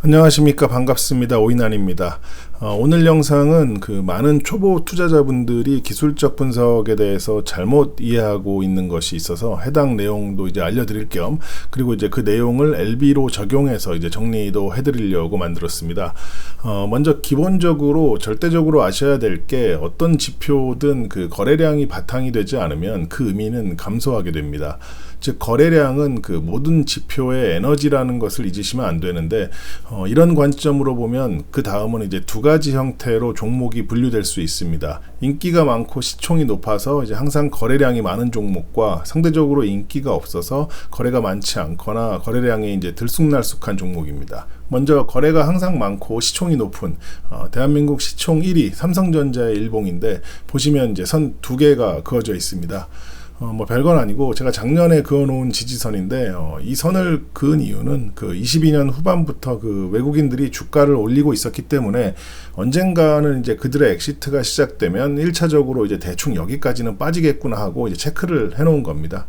안녕하십니까. 반갑습니다. 오인환입니다. 오늘 영상은 많은 초보 투자자분들이 기술적 분석에 대해서 잘못 이해하고 있는 것이 있어서 해당 내용도 이제 알려드릴 겸, 그리고 이제 그 내용을 LB로 적용해서 이제 정리도 해드리려고 만들었습니다. 먼저 기본적으로 절대적으로 아셔야 될 게, 어떤 지표든 그 거래량이 바탕이 되지 않으면 그 의미는 감소하게 됩니다. 즉 거래량은 그 모든 지표의 에너지라는 것을 잊으시면 안 되는데, 이런 관점으로 보면 그 다음은 이제 두 가지 형태로 종목이 분류될 수 있습니다. 인기가 많고 시총이 높아서 이제 항상 거래량이 많은 종목과, 상대적으로 인기가 없어서 거래가 많지 않거나 거래량이 이제 들쑥날쑥한 종목입니다. 먼저 거래가 항상 많고 시총이 높은 대한민국 시총 1위 삼성전자의 일봉인데, 보시면 이제 선 두 개가 그어져 있습니다. 별건 아니고 제가 작년에 그어놓은 지지선인데, 이 선을 그은 이유는 그 22년 후반부터 그 외국인들이 주가를 올리고 있었기 때문에, 언젠가는 이제 그들의 엑시트가 시작되면 1차적으로 이제 대충 여기까지는 빠지겠구나 하고 이제 체크를 해놓은 겁니다.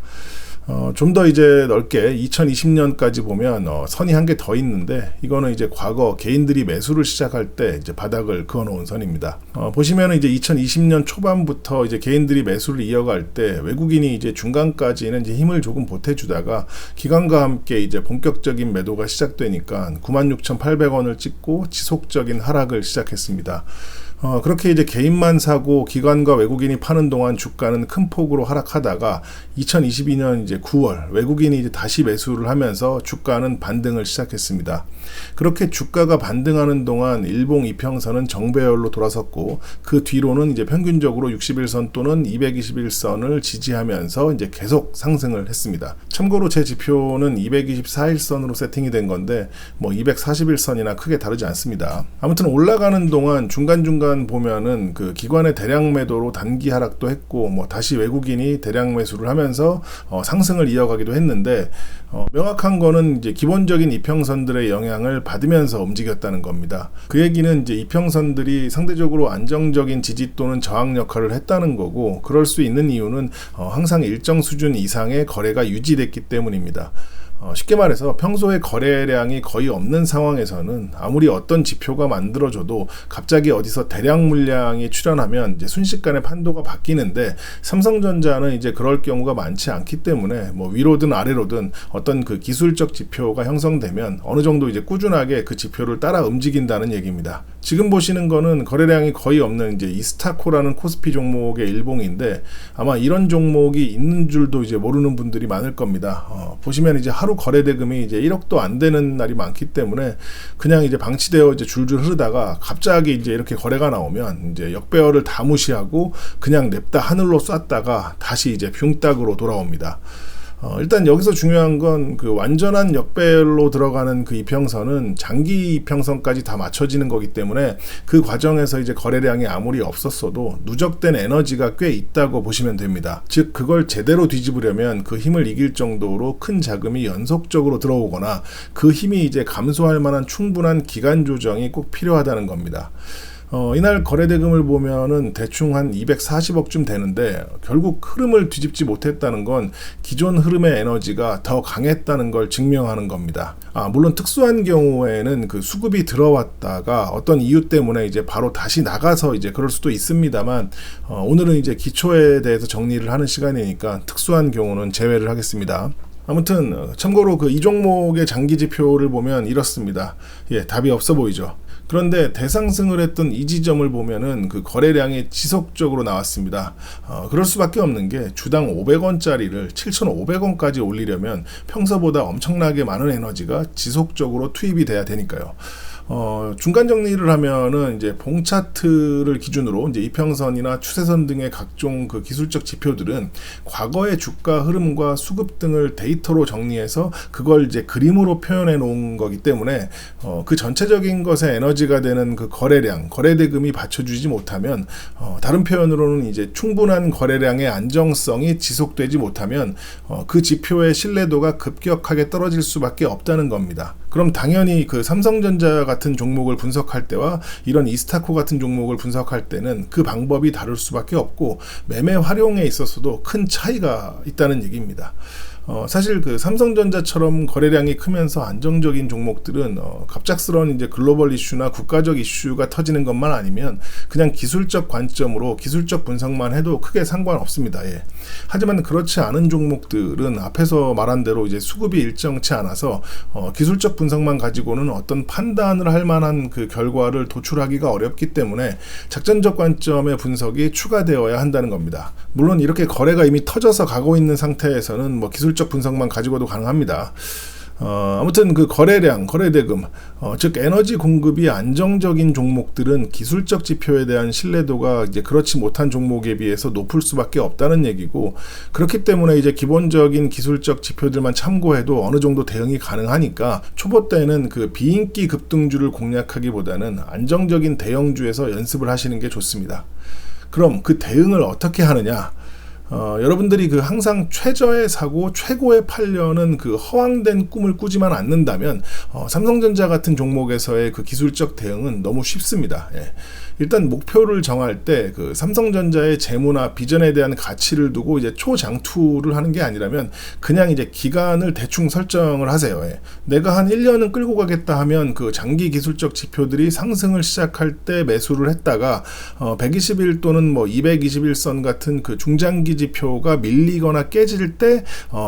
좀 더 이제 넓게 2020년까지 보면 선이 한 개 더 있는데, 이거는 이제 과거 개인들이 매수를 시작할 때 이제 바닥을 그어 놓은 선입니다. 보시면 이제 2020년 초반부터 이제 개인들이 매수를 이어갈 때, 외국인이 이제 중간까지는 이제 힘을 조금 보태주다가 기관과 함께 이제 본격적인 매도가 시작되니까 96,800원을 찍고 지속적인 하락을 시작했습니다. 그렇게 이제 개인만 사고 기관과 외국인이 파는 동안 주가는 큰 폭으로 하락하다가 2022년 이제 9월 외국인이 이제 다시 매수를 하면서 주가는 반등을 시작했습니다. 그렇게 주가가 반등하는 동안 일봉 이평선은 정배열로 돌아섰고, 그 뒤로는 이제 평균적으로 61선 또는 221선을 지지하면서 이제 계속 상승을 했습니다. 참고로 제 지표는 224일선으로 세팅이 된 건데 241선이나 크게 다르지 않습니다. 아무튼 올라가는 동안 중간중간 보면은 그 기관의 대량 매도로 단기 하락도 했고, 다시 외국인이 대량 매수를 하면서 상승을 이어가기도 했는데, 명확한 거는 이제 기본적인 이평선들의 영향을 받으면서 움직였다는 겁니다. 그 얘기는 이제 이평선들이 상대적으로 안정적인 지지 또는 저항 역할을 했다는 거고, 그럴 수 있는 이유는 항상 일정 수준 이상의 거래가 유지됐기 때문입니다. 쉽게 말해서 평소에 거래량이 거의 없는 상황에서는 아무리 어떤 지표가 만들어져도 갑자기 어디서 대량 물량이 출현하면 이제 순식간에 판도가 바뀌는데, 삼성전자는 이제 그럴 경우가 많지 않기 때문에 위로든 아래로든 어떤 그 기술적 지표가 형성되면 어느 정도 이제 꾸준하게 그 지표를 따라 움직인다는 얘기입니다. 지금 보시는 거는 거래량이 거의 없는 이제 이스타코라는 코스피 종목의 일봉인데, 아마 이런 종목이 있는 줄도 이제 모르는 분들이 많을 겁니다. 보시면 이제 하루 거래 대금이 이제 1억도 안 되는 날이 많기 때문에, 그냥 이제 방치되어 이제 줄줄 흐르다가 갑자기 이제 이렇게 거래가 나오면 이제 역배열을 다 무시하고 그냥 냅다 하늘로 쐈다가 다시 이제 붕딱으로 돌아옵니다. 일단 여기서 중요한 건 그 완전한 역배열로 들어가는 그 이평선은 장기 이평선까지 다 맞춰지는 거기 때문에, 그 과정에서 이제 거래량이 아무리 없었어도 누적된 에너지가 꽤 있다고 보시면 됩니다. 즉 그걸 제대로 뒤집으려면 그 힘을 이길 정도로 큰 자금이 연속적으로 들어오거나, 그 힘이 이제 감소할 만한 충분한 기간 조정이 꼭 필요하다는 겁니다. 이날 거래대금을 보면은 대충 한 240억쯤 되는데, 결국 흐름을 뒤집지 못했다는 건 기존 흐름의 에너지가 더 강했다는 걸 증명하는 겁니다. 물론 특수한 경우에는 그 수급이 들어왔다가 어떤 이유 때문에 이제 바로 다시 나가서 이제 그럴 수도 있습니다만, 오늘은 이제 기초에 대해서 정리를 하는 시간이니까 특수한 경우는 제외를 하겠습니다. 아무튼 참고로 이 종목의 장기 지표를 보면 이렇습니다. 답이 없어 보이죠. 그런데 대상승을 했던 이 지점을 보면은 그 거래량이 지속적으로 나왔습니다. 그럴 수밖에 없는 게, 주당 500원짜리를 7,500원까지 올리려면 평소보다 엄청나게 많은 에너지가 지속적으로 투입이 돼야 되니까요. 중간 정리를 하면은 이제 봉 차트를 기준으로 이제 이평선이나 추세선 등의 각종 그 기술적 지표들은 과거의 주가 흐름과 수급 등을 데이터로 정리해서 그걸 이제 그림으로 표현해 놓은 거기 때문에, 그 전체적인 것에 에너지가 되는 그 거래량, 거래대금이 받쳐주지 못하면, 다른 표현으로는 이제 충분한 거래량의 안정성이 지속되지 못하면 그 지표의 신뢰도가 급격하게 떨어질 수밖에 없다는 겁니다. 그럼 당연히 그 삼성전자 같은 종목을 분석할 때와 이런 이스타코 같은 종목을 분석할 때는 그 방법이 다를 수밖에 없고, 매매 활용에 있어서도 큰 차이가 있다는 얘기입니다. 사실 그 삼성전자처럼 거래량이 크면서 안정적인 종목들은 갑작스러운 이제 글로벌 이슈나 국가적 이슈가 터지는 것만 아니면 그냥 기술적 관점으로 기술적 분석만 해도 크게 상관없습니다. 예. 하지만 그렇지 않은 종목들은 앞에서 말한 대로 이제 수급이 일정치 않아서 기술적 분석만 가지고는 어떤 판단을 할 만한 그 결과를 도출하기가 어렵기 때문에 작전적 관점의 분석이 추가되어야 한다는 겁니다. 물론 이렇게 거래가 이미 터져서 가고 있는 상태에서는 뭐 기술적 분석만 가지고도 가능합니다. 아무튼 그 거래량, 거래대금, 즉 에너지 공급이 안정적인 종목들은 기술적 지표에 대한 신뢰도가 이제 그렇지 못한 종목에 비해서 높을 수밖에 없다는 얘기고, 그렇기 때문에 이제 기본적인 기술적 지표들만 참고해도 어느 정도 대응이 가능하니까 초보 때는 그 비인기 급등주를 공략하기보다는 안정적인 대형주에서 연습을 하시는 게 좋습니다. 그럼 그 대응을 어떻게 하느냐? 여러분들이 그 항상 최저에 사고 최고에 팔려는 그 허황된 꿈을 꾸지만 않는다면 삼성전자 같은 종목에서의 그 기술적 대응은 너무 쉽습니다. 예. 일단 목표를 정할 때 그 삼성전자의 재무나 비전에 대한 가치를 두고 이제 초장투를 하는 게 아니라면 그냥 이제 기간을 대충 설정을 하세요. 예. 내가 한 1년은 끌고 가겠다 하면 그 장기 기술적 지표들이 상승을 시작할 때 매수를 했다가 120일 또는 뭐 221선 같은 그 중장기 지표가 밀리거나 깨질 때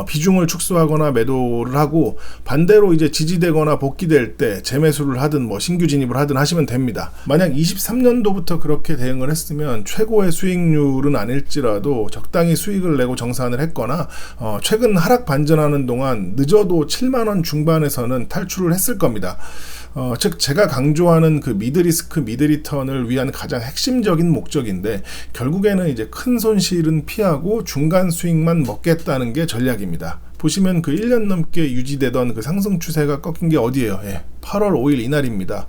비중을 축소하거나 매도를 하고, 반대로 이제 지지되거나 복귀될 때 재매수를 하든 뭐 신규 진입을 하든 하시면 됩니다. 만약 23년도부터 그렇게 대응을 했으면 최고의 수익률은 아닐지라도 적당히 수익을 내고 정산을 했거나 최근 하락 반전하는 동안 늦어도 7만원 중반에서는 탈출을 했을 겁니다. 즉 제가 강조하는 그 미드리스크 미드리턴을 위한 가장 핵심적인 목적인데, 결국에는 이제 큰 손실은 피하고 중간 수익만 먹겠다는 게 전략입니다. 보시면 그 1년 넘게 유지되던 그 상승 추세가 꺾인 게 어디예요? 예, 8월 5일 이날입니다.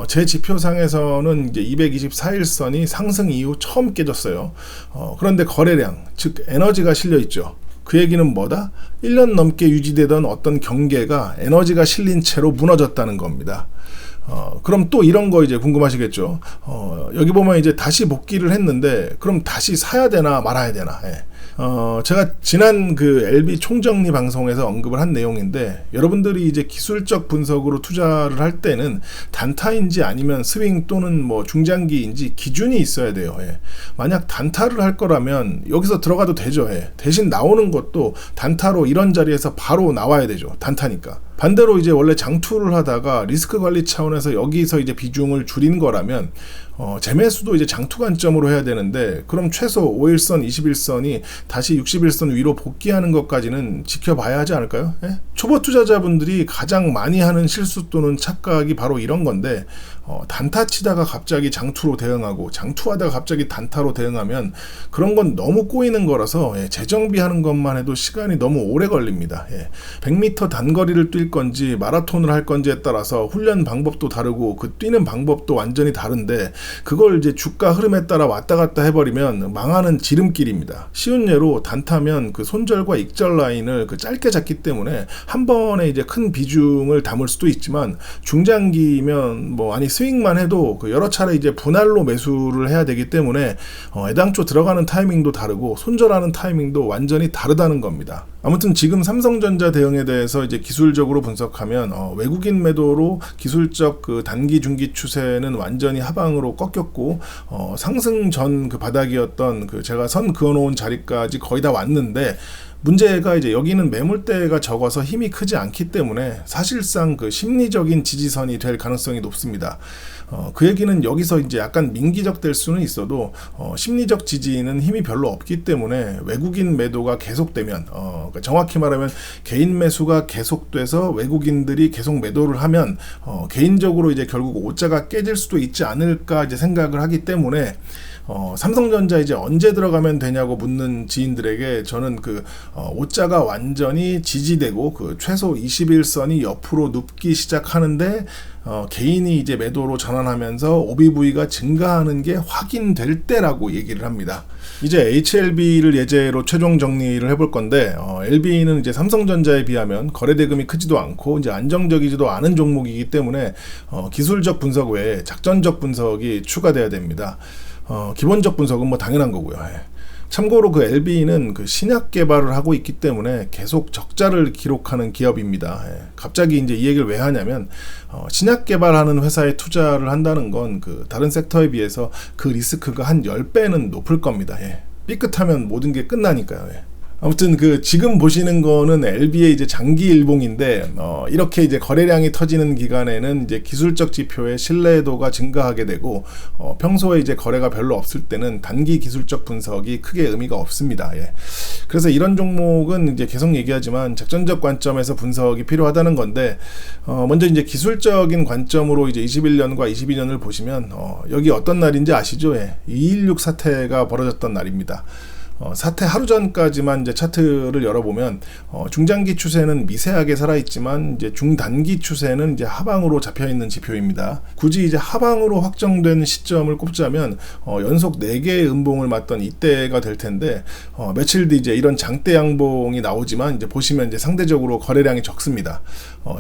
제 지표상에서는 이제 224일선이 상승 이후 처음 깨졌어요. 그런데 거래량, 즉 에너지가 실려 있죠. 그 얘기는 뭐다? 1년 넘게 유지되던 어떤 경계가 에너지가 실린 채로 무너졌다는 겁니다. 그럼 또 이런 거 이제 궁금하시겠죠. 여기 보면 이제 다시 복귀를 했는데 그럼 다시 사야 되나 말아야 되나. 예. 제가 지난 그 LB 총정리 방송에서 언급을 한 내용인데, 여러분들이 이제 기술적 분석으로 투자를 할 때는 단타인지 아니면 스윙 또는 뭐 중장기인지 기준이 있어야 돼요. 예. 만약 단타를 할 거라면 여기서 들어가도 되죠. 예. 대신 나오는 것도 단타로 이런 자리에서 바로 나와야 되죠. 단타니까. 반대로 이제 원래 장투를 하다가 리스크 관리 차원에서 여기서 이제 비중을 줄인 거라면 재매수도 이제 장투 관점으로 해야 되는데, 그럼 최소 5일선, 21선이 다시 61선 위로 복귀하는 것까지는 지켜봐야 하지 않을까요? 예? 초보 투자자분들이 가장 많이 하는 실수 또는 착각이 바로 이런 건데, 단타 치다가 갑자기 장투로 대응하고 장투하다가 갑자기 단타로 대응하면 그런 건 너무 꼬이는 거라서 재정비하는 것만 해도 시간이 너무 오래 걸립니다. 100m 단거리를 뛸 건지 마라톤을 할 건지에 따라서 훈련 방법도 다르고 그 뛰는 방법도 완전히 다른데, 그걸 이제 주가 흐름에 따라 왔다 갔다 해버리면 망하는 지름길입니다. 쉬운 예로 단타면 그 손절과 익절 라인을 그 짧게 잡기 때문에 한 번에 이제 큰 비중을 담을 수도 있지만, 중장기면 뭐 아니 스윙만 해도 그 여러 차례 이제 분할로 매수를 해야 되기 때문에 애당초 들어가는 타이밍도 다르고 손절하는 타이밍도 완전히 다르다는 겁니다. 아무튼 지금 삼성전자 대응에 대해서 이제 기술적으로 분석하면 외국인 매도로 기술적 그 단기 중기 추세는 완전히 하방으로 꺾였고, 상승 전 그 바닥이었던 그 제가 선 그어놓은 자리까지 거의 다 왔는데, 문제가 이제 여기는 매물대가 적어서 힘이 크지 않기 때문에 사실상 그 심리적인 지지선이 될 가능성이 높습니다. 그 얘기는 여기서 이제 약간 민기적 될 수는 있어도 심리적 지지는 힘이 별로 없기 때문에 외국인 매도가 계속되면 그러니까 정확히 말하면 개인 매수가 계속돼서 외국인들이 계속 매도를 하면 개인적으로 이제 결국 오자가 깨질 수도 있지 않을까 이제 생각을 하기 때문에 삼성전자 이제 언제 들어가면 되냐고 묻는 지인들에게 저는 그 오자가 완전히 지지되고 그 최소 21선이 옆으로 눕기 시작하는데 개인이 이제 매도로 전환하면서 OBV가 증가하는 게 확인될 때라고 얘기를 합니다. 이제 HLB를 예제로 최종 정리를 해볼 건데, LB는 이제 삼성전자에 비하면 거래대금이 크지도 않고 이제 안정적이지도 않은 종목이기 때문에 기술적 분석 외에 작전적 분석이 추가돼야 됩니다. 기본적 분석은 뭐 당연한 거고요. 참고로 그 LB는 그 신약 개발을 하고 있기 때문에 계속 적자를 기록하는 기업입니다. 갑자기 이제 이 얘기를 왜 하냐면 신약 개발하는 회사에 투자를 한다는 건 그 다른 섹터에 비해서 그 리스크가 한 10배는 높을 겁니다. 삐끗하면 모든 게 끝나니까요. 아무튼 그 지금 보시는 거는 LB의 이제 장기 일봉인데 이렇게 이제 거래량이 터지는 기간에는 이제 기술적 지표의 신뢰도가 증가하게 되고 평소에 이제 거래가 별로 없을 때는 단기 기술적 분석이 크게 의미가 없습니다. 그래서 이런 종목은 이제 계속 얘기하지만 작전적 관점에서 분석이 필요하다는 건데 먼저 이제 기술적인 관점으로 이제 21년과 22년을 보시면 여기 어떤 날인지 아시죠? 2.16 사태가 벌어졌던 날입니다. 사태 하루 전까지만 이제 차트를 열어보면 중장기 추세는 미세하게 살아있지만 이제 중단기 추세는 이제 하방으로 잡혀있는 지표입니다. 굳이 이제 하방으로 확정된 시점을 꼽자면 연속 4개의 음봉을 맞던 이때가 될 텐데 며칠 뒤 이제 이런 장대 양봉이 나오지만 이제 보시면 이제 상대적으로 거래량이 적습니다.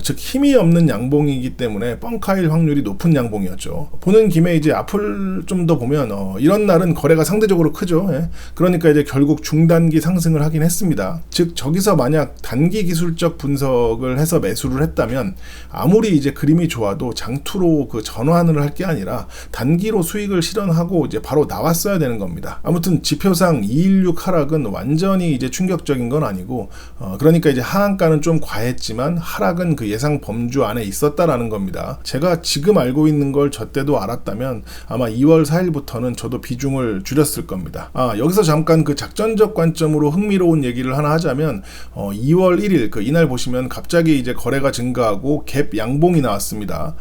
즉 힘이 없는 양봉이기 때문에 뻥카일 확률이 높은 양봉이었죠. 보는 김에 이제 앞을 좀 더 보면 이런 날은 거래가 상대적으로 크죠. 그러니까 이제 결국 중단기 상승을 하긴 했습니다. 즉 저기서 만약 단기 기술적 분석을 해서 매수를 했다면 아무리 이제 그림이 좋아도 장투로 그 전환을 할 게 아니라 단기로 수익을 실현하고 이제 바로 나왔어야 되는 겁니다. 아무튼 지표상 216 하락은 완전히 이제 충격적인 건 아니고 그러니까 이제 하한가는 좀 과했지만 하락은 그 예상 범주 안에 있었다라는 겁니다. 제가 지금 알고 있는 걸 저 때도 알았다면 아마 2월 4일부터는 저도 비중을 줄였을 겁니다. 여기서 잠깐 그 작전적 관점으로 흥미로운 얘기를 하나 하자면 2월 1일 그 이날 보시면 갑자기 이제 거래가 증가하고 갭 양봉이 나왔습니다.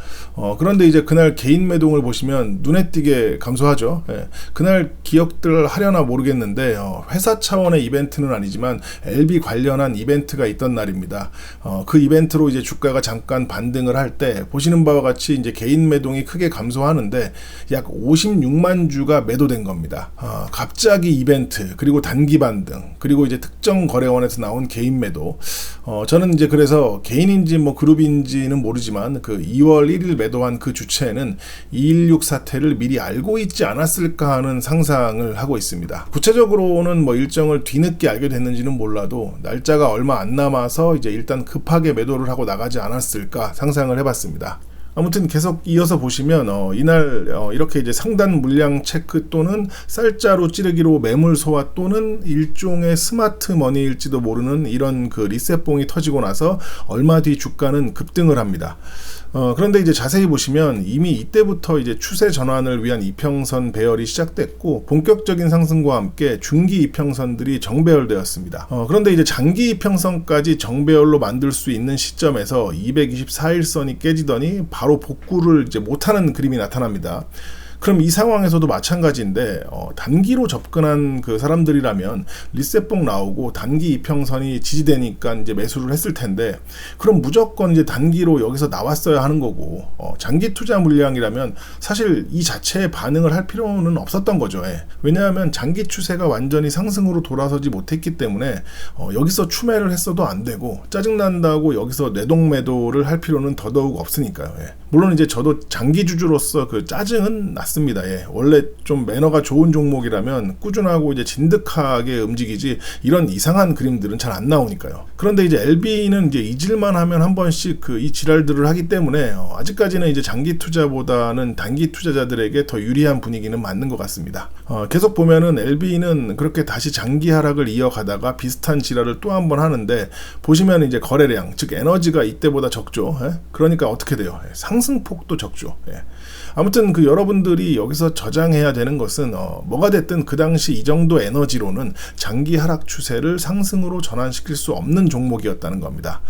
그런데 이제 그날 개인 매동을 보시면 눈에 띄게 감소하죠. 그날 기억들 하려나 모르겠는데 회사 차원의 이벤트는 아니지만 LB 관련한 이벤트가 있던 날입니다. 그 이벤트로 이제 주가가 잠깐 반등을 할 때 보시는 바와 같이 이제 개인 매동이 크게 감소하는데 약 56만 주가 매도된 겁니다. 갑자기 이벤트 그리고 단기 반등 그리고 이제 특정 거래원에서 나온 개인 매도 저는 이제 그래서 개인인지 뭐 그룹인지는 모르지만 그 2월 1일 매도한 그 주체는 216 사태를 미리 알고 있지 않았을까 하는 상상을 하고 있습니다. 구체적으로는 뭐 일정을 뒤늦게 알게 됐는지는 몰라도 날짜가 얼마 안 남아서 이제 일단 급하게 매도를 하고 나가지 않았을까 상상을 해봤습니다. 아무튼 계속 이어서 보시면 이날 이렇게 이제 상단 물량 체크 또는 쌀자루 찌르기로 매물 소화 또는 일종의 스마트 머니일지도 모르는 이런 그 리셋봉이 터지고 나서 얼마 뒤 주가는 급등을 합니다. 그런데 이제 자세히 보시면 이미 이때부터 이제 추세 전환을 위한 이평선 배열이 시작됐고 본격적인 상승과 함께 중기 이평선들이 정배열되었습니다. 그런데 이제 장기 이평선까지 정배열로 만들 수 있는 시점에서 224일선이 깨지더니 바로 복구를 이제 못하는 그림이 나타납니다. 그럼 이 상황에서도 마찬가지인데 단기로 접근한 그 사람들이라면 리셋봉 나오고 단기 이평선이 지지되니까 이제 매수를 했을 텐데 그럼 무조건 이제 단기로 여기서 나왔어야 하는 거고 장기 투자 물량이라면 사실 이 자체에 반응을 할 필요는 없었던 거죠. 왜냐하면 장기 추세가 완전히 상승으로 돌아서지 못했기 때문에 여기서 추매를 했어도 안 되고 짜증난다고 여기서 내동 매도를 할 필요는 더더욱 없으니까요. 물론 이제 저도 장기 주주로서 그 짜증은 났습니다. 원래 좀 매너가 좋은 종목이라면 꾸준하고 이제 진득하게 움직이지 이런 이상한 그림들은 잘 안 나오니까요. 그런데 이제 LB는 이제 잊을만 하면 한 번씩 그 이 지랄들을 하기 때문에 아직까지는 이제 장기 투자보다는 단기 투자자들에게 더 유리한 분위기는 맞는 것 같습니다. 계속 보면은 LB는 그렇게 다시 장기 하락을 이어가다가 비슷한 지랄을 또 한 번 하는데 보시면 이제 거래량 즉 에너지가 이때보다 적죠. 그러니까 어떻게 돼요? 상승폭도 적죠. 아무튼 그 여러분들이 여기서 저장해야 되는 것은 뭐가 됐든 그 당시 이 정도 에너지로는 장기 하락 추세를 상승으로 전환시킬 수 없는 종목이었다는 겁니다.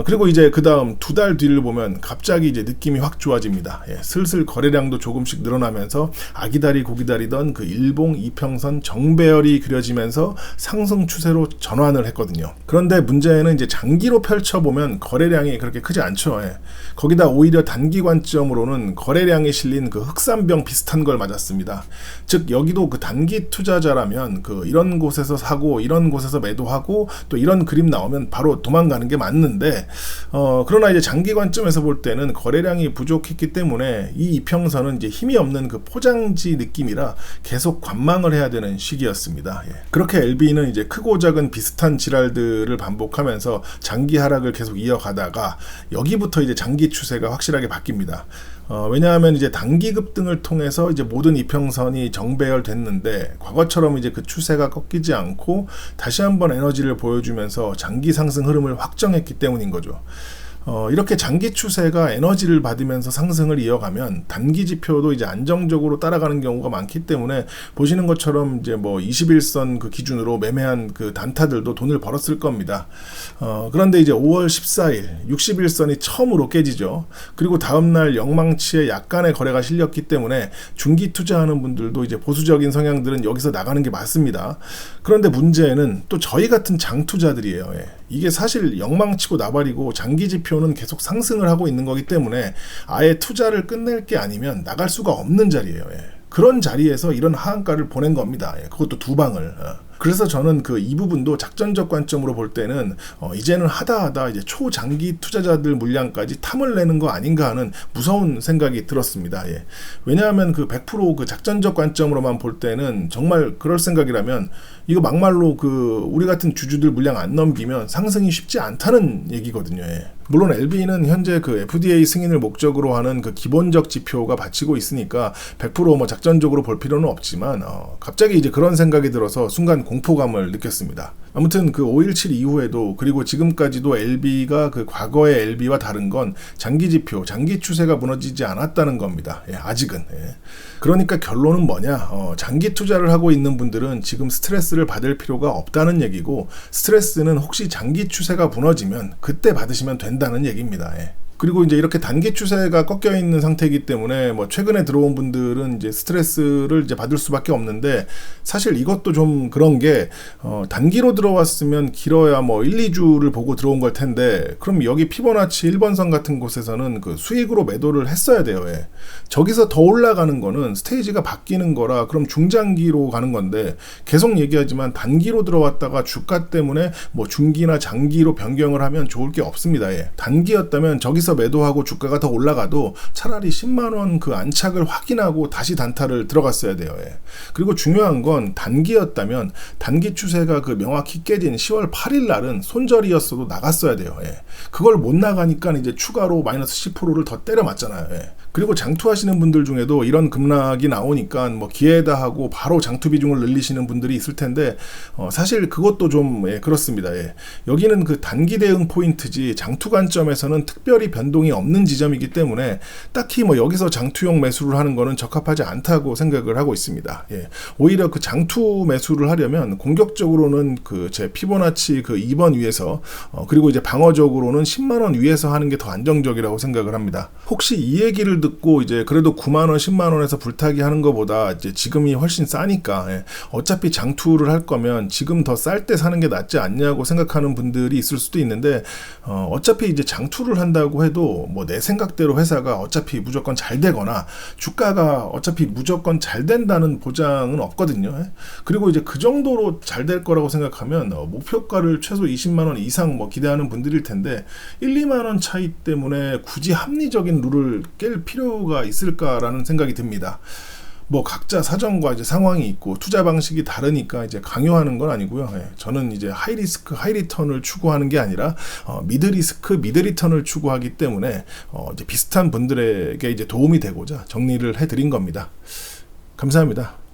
그리고 이제 그 다음 2달 뒤를 보면 갑자기 이제 느낌이 확 좋아집니다. 슬슬 거래량도 조금씩 늘어나면서 아기다리 고기다리던 그 일봉 이평선 정배열이 그려지면서 상승 추세로 전환을 했거든요. 그런데 문제는 이제 장기로 펼쳐보면 거래량이 그렇게 크지 않죠. 거기다 오히려 단기 관점으로는 거래량이 실린 그 흑산병 비슷한 걸 맞았습니다. 즉 여기도 그 단기 투자자라면 그 이런 곳에서 사고 이런 곳에서 매도하고 또 이런 그림 나오면 바로 도망가는 게 맞는데 있는데 그러나 이제 장기 관점에서 볼 때는 거래량이 부족했기 때문에 이 이평선은 이제 힘이 없는 그 포장지 느낌이라 계속 관망을 해야 되는 시기였습니다. 예. 그렇게 LB는 이제 크고 작은 비슷한 지랄들을 반복하면서 장기 하락을 계속 이어가다가 여기부터 이제 장기 추세가 확실하게 바뀝니다. 왜냐하면 이제 단기 급등을 통해서 이제 모든 이평선이 정배열됐는데 과거처럼 이제 그 추세가 꺾이지 않고 다시 한번 에너지를 보여주면서 장기 상승 흐름을 확정했기 때문인 거죠. 이렇게 장기 추세가 에너지를 받으면서 상승을 이어가면 단기 지표도 이제 안정적으로 따라가는 경우가 많기 때문에 보시는 것처럼 이제 뭐 21선 그 기준으로 매매한 그 단타들도 돈을 벌었을 겁니다. 그런데 이제 5월 14일 61선이 처음으로 깨지죠. 그리고 다음날 영망치에 약간의 거래가 실렸기 때문에 중기 투자하는 분들도 이제 보수적인 성향들은 여기서 나가는 게 맞습니다. 그런데 문제는 또 저희 같은 장투자들이에요. 예. 이게 사실 영망치고 나발이고 장기 지표는 계속 상승을 하고 있는 거기 때문에 아예 투자를 끝낼 게 아니면 나갈 수가 없는 자리예요. 예. 그런 자리에서 이런 하한가를 보낸 겁니다. 예. 그것도 두 방을. 그래서 저는 그 이 부분도 작전적 관점으로 볼 때는 이제는 하다 이제 초장기 투자자들 물량까지 탐을 내는 거 아닌가 하는 무서운 생각이 들었습니다. 예. 왜냐하면 그 100% 그 작전적 관점으로만 볼 때는 정말 그럴 생각이라면 이거 막말로 그 우리 같은 주주들 물량 안 넘기면 상승이 쉽지 않다는 얘기거든요. 예. 물론 LB는 현재 그 FDA 승인을 목적으로 하는 그 기본적 지표가 받치고 있으니까 100% 작전적으로 볼 필요는 없지만 갑자기 이제 그런 생각이 들어서 순간 공포감을 느꼈습니다. 아무튼 그 5.17 이후에도 그리고 지금까지도 LB가 그 과거의 LB와 다른 건 장기 지표, 장기 추세가 무너지지 않았다는 겁니다. 예, 아직은. 예. 그러니까 결론은 뭐냐? 장기 투자를 하고 있는 분들은 지금 스트레스를 받을 필요가 없다는 얘기고 스트레스는 혹시 장기 추세가 무너지면 그때 받으시면 된다는 얘기입니다. 예. 그리고 이제 이렇게 단기 추세가 꺾여 있는 상태이기 때문에 뭐 최근에 들어온 분들은 이제 스트레스를 이제 받을 수밖에 없는데 사실 이것도 좀 그런 게 단기로 들어왔으면 길어야 뭐 1, 2주를 보고 들어온 걸 텐데 그럼 여기 피보나치 1번선 같은 곳에서는 그 수익으로 매도를 했어야 돼요. 예. 저기서 더 올라가는 거는 스테이지가 바뀌는 거라 그럼 중장기로 가는 건데 계속 얘기하지만 단기로 들어왔다가 주가 때문에 뭐 중기나 장기로 변경을 하면 좋을 게 없습니다. 예. 단기였다면 저기서 매도하고 주가가 더 올라가도 차라리 10만원 그 안착을 확인하고 다시 단타를 들어갔어야 돼요. 예. 그리고 중요한 건 단기였다면 단기 추세가 그 명확히 깨진 10월 8일 날은 손절이었어도 나갔어야 돼요. 예. 그걸 못 나가니까 이제 추가로 마이너스 10%를 더 때려 맞잖아요. 예. 그리고 장투하시는 분들 중에도 이런 급락이 나오니까 뭐 기회다 하고 바로 장투 비중을 늘리시는 분들이 있을 텐데 사실 그것도 좀 그렇습니다. 예. 여기는 그 단기 대응 포인트지 장투 관점에서는 특별히 변동이 없는 지점이기 때문에 딱히 뭐 여기서 장투용 매수를 하는 거는 적합하지 않다고 생각을 하고 있습니다. 예. 오히려 그 장투 매수를 하려면 공격적으로는 그 제 피보나치 그 2번 위에서 그리고 이제 방어적으로는 10만원 위에서 하는 게 더 안정적이라고 생각을 합니다. 혹시 이 얘기를 듣고 이제 그래도 9만원, 10만원에서 불타기 하는 것보다 이제 지금이 훨씬 싸니까 어차피 장투를 할 거면 지금 더 쌀 때 사는 게 낫지 않냐고 생각하는 분들이 있을 수도 있는데 어차피 이제 장투를 한다고 해도 뭐 내 생각대로 회사가 어차피 무조건 잘 되거나 주가가 어차피 무조건 잘 된다는 보장은 없거든요. 그리고 이제 그 정도로 잘 될 거라고 생각하면 목표가를 최소 20만원 이상 뭐 기대하는 분들일 텐데 1, 2만원 차이 때문에 굳이 합리적인 룰을 깰 필요가 있을까라는 생각이 듭니다. 뭐 각자 사정과 이제 상황이 있고 투자 방식이 다르니까 이제 강요하는 건 아니고요. 저는 이제 하이 리스크 하이 리턴을 추구하는 게 아니라 미드 리스크 미드 리턴을 추구하기 때문에 이제 비슷한 분들에게 이제 도움이 되고자 정리를 해드린 겁니다. 감사합니다.